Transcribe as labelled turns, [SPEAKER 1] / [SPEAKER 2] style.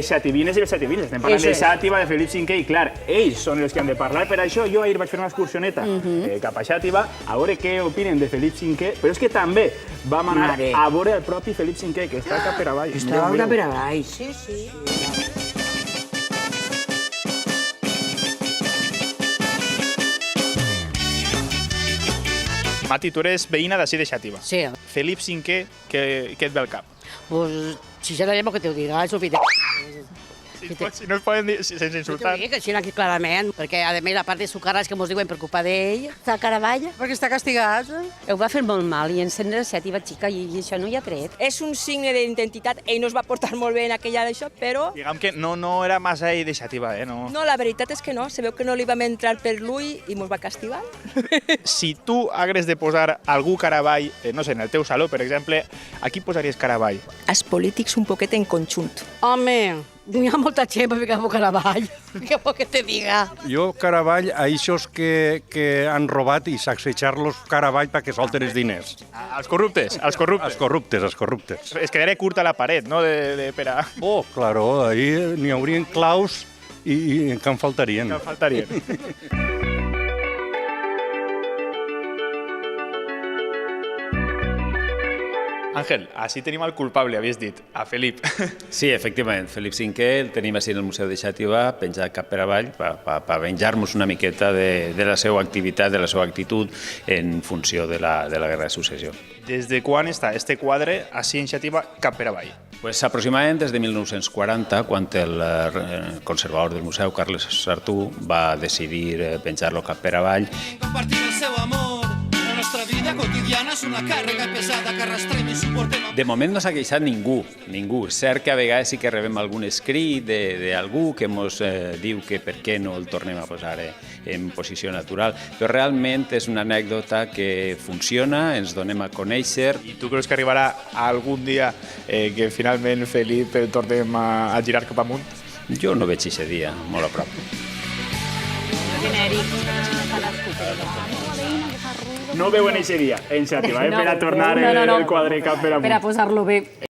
[SPEAKER 1] Xativines i els xativines. Estem parlant de Xàtiva, de Felip V, i clar, ells són els que han de parlar. Per això jo ahir vaig fer una excursioneta cap a Xàtiva a veure què opinen de Felip V, però és que també vam anar a veure el propi Felip V, que està cap per avall.
[SPEAKER 2] Estava cap per avall.
[SPEAKER 3] Sí, sí.
[SPEAKER 1] Mati, tu eres veïna d'ací de Xàtiva.
[SPEAKER 2] Sí.
[SPEAKER 1] Felip V, què et ve al cap?
[SPEAKER 2] Pues, si ya tenemos que te ho dirà, és el fill de...
[SPEAKER 1] Si no es poden dir sense insultar.
[SPEAKER 2] Que sí, aquí clarament, perquè a més, a part de sucar és que ens diuen preocupar d'ell.
[SPEAKER 3] Està a Caravall?
[SPEAKER 4] Perquè està castigat.
[SPEAKER 5] Ho va fer molt mal i encendre la xàtiva xica i això no hi ha tret.
[SPEAKER 6] És un signe d'identitat. Ell no es va portar molt bé en aquella d'això, però...
[SPEAKER 1] Diguem que no era massa ell de Xàtiva, no?
[SPEAKER 6] No, la veritat és que no. Se veu que no li vam entrar per l'ull i mos va castigar.
[SPEAKER 1] Si tu hagués de posar algú Caravall, no sé, en el teu saló, per exemple, a qui posaries Caravall?
[SPEAKER 6] Els polítics un poquet en conjunt.
[SPEAKER 2] Home, hi ha molta gent per ficar a Caravall. Què vol que te diga?
[SPEAKER 7] Jo, Caravall, a eixos que han robat i sacsejar-los Caravall perquè solten els diners.
[SPEAKER 1] Els corruptes, els corruptes.
[SPEAKER 7] Els corruptes, els corruptes.
[SPEAKER 1] Es quedaria curta la paret, no?, per a...
[SPEAKER 7] Oh, claro, ahí n'hi haurien claus i que en faltarien.
[SPEAKER 1] Que faltarien. Àngel, així tenim el culpable, havies dit, a Felip.
[SPEAKER 8] Sí, efectivament, Felip V el tenim així en el Museu de Xàtiva, penjat cap per avall, per venjar-nos una miqueta de la seva activitat, de la seva actitud en funció de la Guerra de Successió.
[SPEAKER 1] Des de quan està este quadre així en Xàtiva cap per avall?
[SPEAKER 8] Pues aproximadament des de 1940, quan el conservador del museu, Carles Sartú, va decidir penjar-lo cap per avall.
[SPEAKER 9] Compartir el seu amor, la nostra vida quotidiana és una càrrega pesada que arrastrem i suportem.
[SPEAKER 8] De moment no s'ha queixat ningú. És cert que a vegades sí que rebem algun escrit d'algú que ens diu que per què no el tornem a posar en posició natural, però realment és una anècdota que funciona, ens donem a conèixer.
[SPEAKER 1] I tu creus que arribarà algun dia que finalment Felip el tornem a girar cap amunt?
[SPEAKER 8] Jo no veig aquest dia, molt a prop.
[SPEAKER 1] No veuen aquest dia en Xàtiva, per a tornar el quadre cap per amunt.
[SPEAKER 5] Per a posar-lo bé.